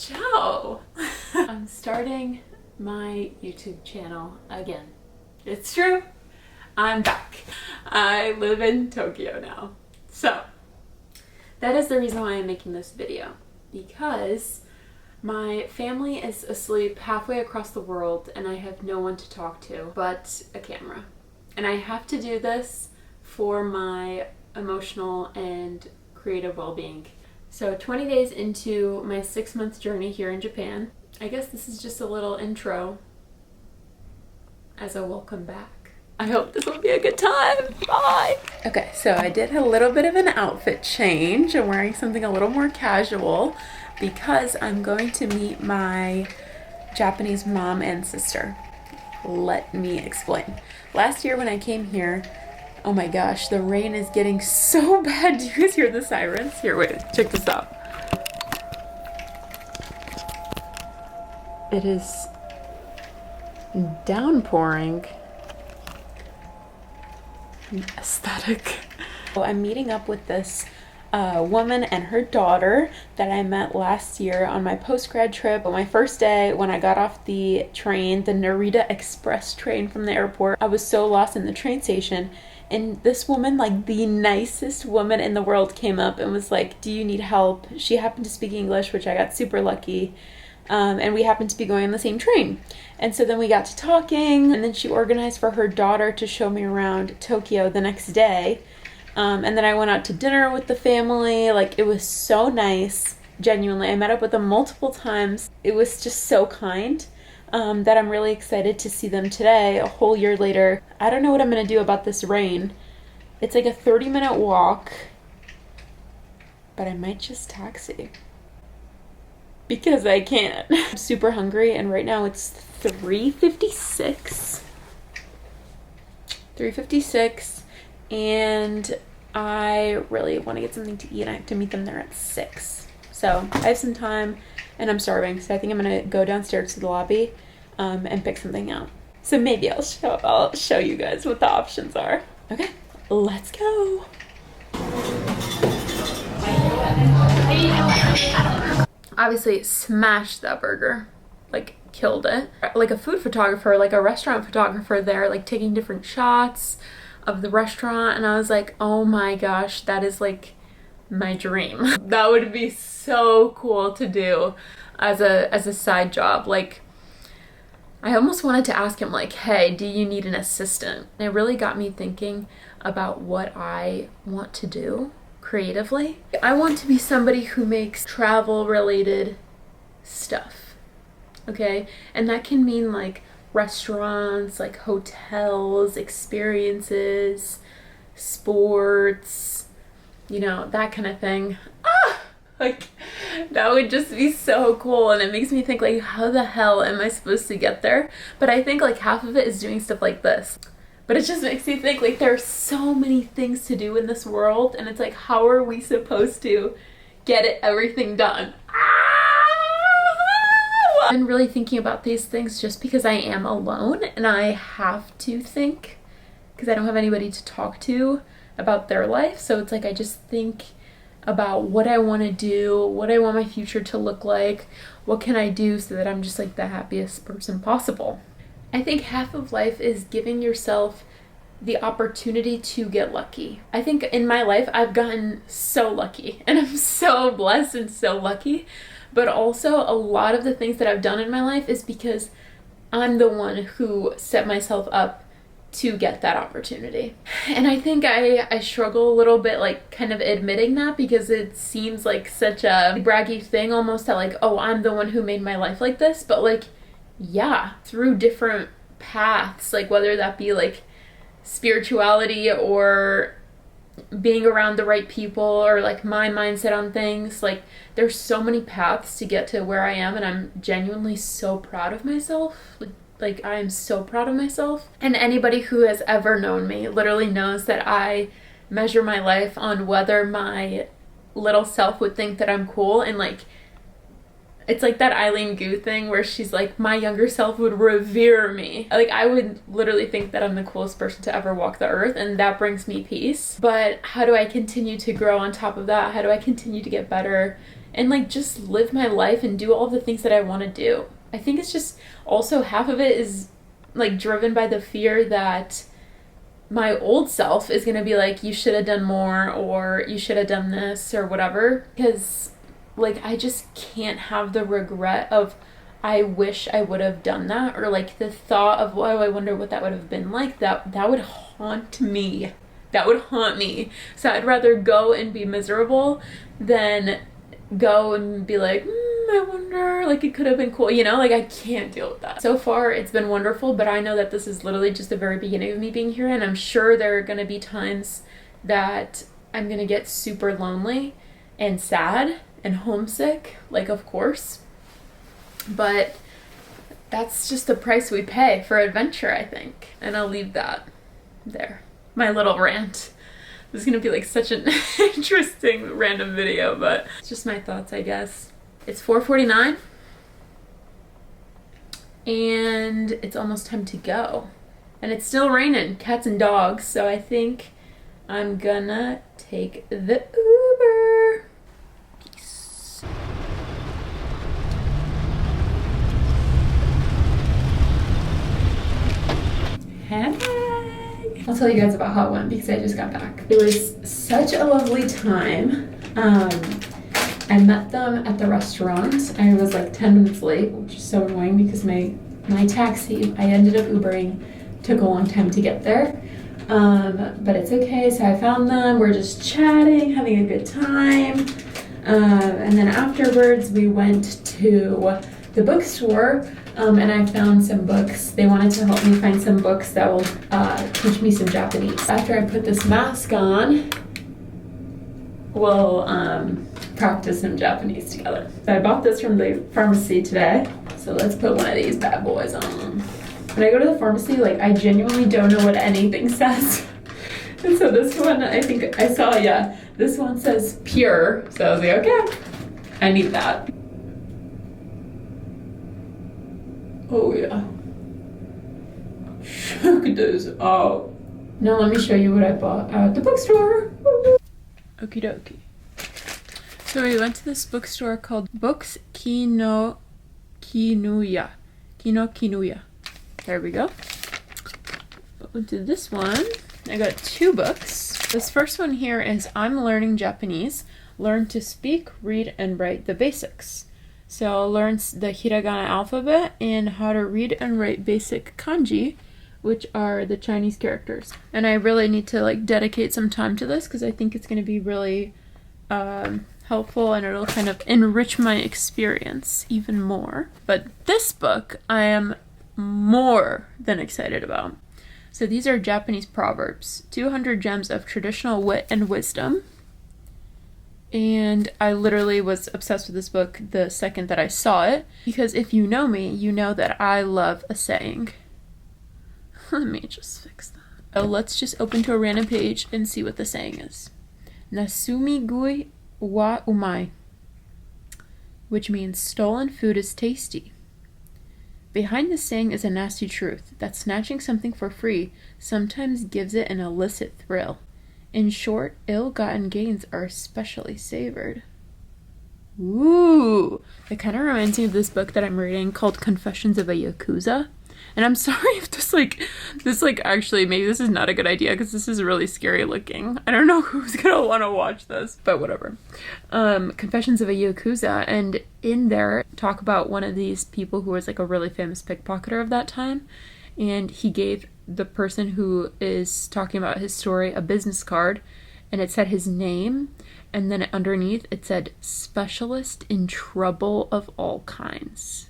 Joe! I'm starting my YouTube channel again. It's true. I'm back. I live in Tokyo now. So, that is the reason why I'm making this video. Because my family is asleep halfway across the world and I have no one to talk to but a camera. And I have to do this for my emotional and creative well-being. So 20 days into my 6-month journey here in Japan, I guess this is just a little intro as a welcome back. I hope this will be a good time. Bye! Okay, so I did a little bit of an outfit change. I'm wearing something a little more casual because I'm going to meet my Japanese mom and sister. Let me explain. Last year when I came here, oh my gosh, the rain is getting so bad. Do you guys hear the sirens? Here, wait, check this out. It is downpouring. Aesthetic. So I'm meeting up with this woman and her daughter that I met last year on my post-grad trip. On my first day, when I got off the train, the Narita Express train from the airport, I was so lost in the train station. And this woman, like the nicest woman in the world, came up and was like, do you need help? She happened to speak English, which I got super lucky. And we happened to be going on the same train. And so then we got to talking, and then she organized for her daughter to show me around Tokyo the next day. And then I went out to dinner with the family. Like, it was so nice. Genuinely, I met up with them multiple times. It was just so kind. That I'm really excited to see them today, a whole year later. I don't know what I'm going to do about this rain. It's like a 30-minute walk, but I might just taxi. Because I can. I'm super hungry, and right now it's 3:56. 3:56, and I really want to get something to eat. I have to meet them there at 6. So I have some time, and I'm starving, so I think I'm gonna go downstairs to the lobby and pick something out. So maybe I'll show you guys what the options are. Okay, let's go. Obviously smashed that burger, like killed it. Like a food photographer, like a restaurant photographer there, like taking different shots of the restaurant, and I was like, oh my gosh, that is like my dream. That would be so cool to do as a side job. Like, I almost wanted to ask him, like, hey, do you need an assistant? And it really got me thinking about what I want to do creatively. I want to be somebody who makes travel related stuff, okay? And that can mean like restaurants, like hotels, experiences, sports, you know, that kind of thing. Like, that would just be so cool, and it makes me think, like, how the hell am I supposed to get there? But I think like half of it is doing stuff like this. But it just makes me think, like, there are so many things to do in this world, and it's like, how are we supposed to get everything done? I've been really thinking about these things just because I am alone, and I have to think, because I don't have anybody to talk to about their life. So it's like, I just think about what I want to do, what I want my future to look like, what can I do so that I'm just like the happiest person possible. I think half of life is giving yourself the opportunity to get lucky. I think in my life I've gotten so lucky, and I'm so blessed and so lucky, but also a lot of the things that I've done in my life is because I'm the one who set myself up to get that opportunity. And I think I struggle a little bit, like, kind of admitting that, because it seems like such a braggy thing almost, that like, oh, I'm the one who made my life like this. But like, yeah, through different paths, like whether that be like spirituality or being around the right people or like my mindset on things, like there's so many paths to get to where I am, and I'm genuinely so proud of myself. Like, I am so proud of myself. And anybody who has ever known me literally knows that I measure my life on whether my little self would think that I'm cool, and like It's like that Eileen Gu thing where she's like, my younger self would revere me. Like, I would literally think that I'm the coolest person to ever walk the earth, and that brings me peace. But how do I continue to grow on top of that? How do I continue to get better and like just live my life and do all the things that I want to do? I think it's just also half of it is like driven by the fear that my old self is going to be like, you should have done more, or you should have done this, or whatever. Because like, I just can't have the regret of, I wish I would have done that, or like the thought of, oh, I wonder what that would have been like. That would haunt me. That would haunt me. So I'd rather go and be miserable than go and be like, I wonder, like it could have been cool, you know? Like, I can't deal with that. So far, it's been wonderful, but I know that this is literally just the very beginning of me being here, and I'm sure there are gonna be times that I'm gonna get super lonely and sad and homesick, like, of course. But that's just the price we pay for adventure, I think. And I'll leave that there. My little rant. This is gonna be like such an interesting random video, but it's just my thoughts, I guess. It's 4:49 and it's almost time to go. And it's still raining, cats and dogs, so I think I'm gonna take the Uber. Peace. Hey. I'll tell you guys about how it went because I just got back. It was such a lovely time. I met them at the restaurant. I was like 10 minutes late, which is so annoying because my taxi, I ended up Ubering, took a long time to get there. But it's okay, so I found them. We're just chatting, having a good time. And then afterwards we went to the bookstore, and I found some books. They wanted to help me find some books that will teach me some Japanese. After I put this mask on, we'll practice some Japanese together. So I bought this from the pharmacy today. So let's put one of these bad boys on. When I go to the pharmacy, like, I genuinely don't know what anything says. And so this one, I think I saw, yeah, this one says pure. So I was like, okay, I need that. Oh yeah. Check this out. Now let me show you what I bought at the bookstore. Okie dokie. So we went to this bookstore called Books Kino Kinuya. Kino Kinuya. There we go. Went to this one. I got 2 books. This first one here is I'm Learning Japanese. Learn to speak, read, and write the basics. So I'll learn the hiragana alphabet and how to read and write basic kanji, which are the Chinese characters. And I really need to like dedicate some time to this because I think it's going to be really helpful and it'll kind of enrich my experience even more. But this book I am more than excited about. So these are Japanese proverbs, 200 gems of traditional wit and wisdom. And I literally was obsessed with this book the second that I saw it, because if you know me, you know that I love a saying. Let me just fix that. Oh, let's just open to a random page and see what the saying is. Nasumi gui wa umai, which means stolen food is tasty. Behind this saying is a nasty truth that snatching something for free sometimes gives it an illicit thrill. In short, ill-gotten gains are especially savored. Ooh! It kind of reminds me of this book that I'm reading called Confessions of a Yakuza. And I'm sorry if this actually, maybe this is not a good idea because this is really scary looking. I don't know who's gonna want to watch this, but whatever. Confessions of a Yakuza, and in there, talk about one of these people who was like a really famous pickpocketer of that time, and he gave the person who is talking about his story a business card, and it said his name, and then underneath it said specialist in trouble of all kinds.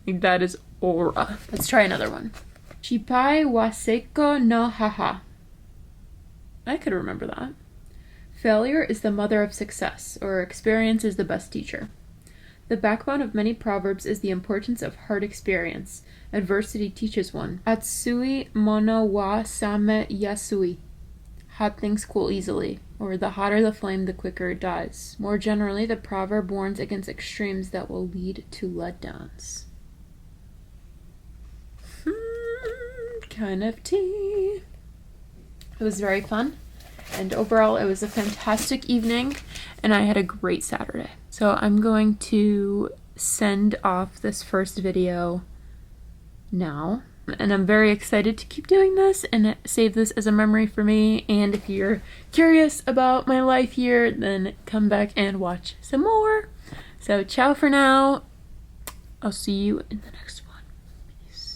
That is aura. Let's try another one. Chipai wa seiko no haha. I could remember that. Failure is the mother of success, or experience is the best teacher. The backbone of many proverbs is the importance of hard experience. Adversity teaches one. Atsui mono wa same yasui. Hot things cool easily. Or the hotter the flame, the quicker it dies. More generally, the proverb warns against extremes that will lead to letdowns. Kind of tea. It was very fun. And overall, it was a fantastic evening, and I had a great Saturday. So I'm going to send off this first video now. And I'm very excited to keep doing this and save this as a memory for me. And if you're curious about my life here, then come back and watch some more. So ciao for now. I'll see you in the next one.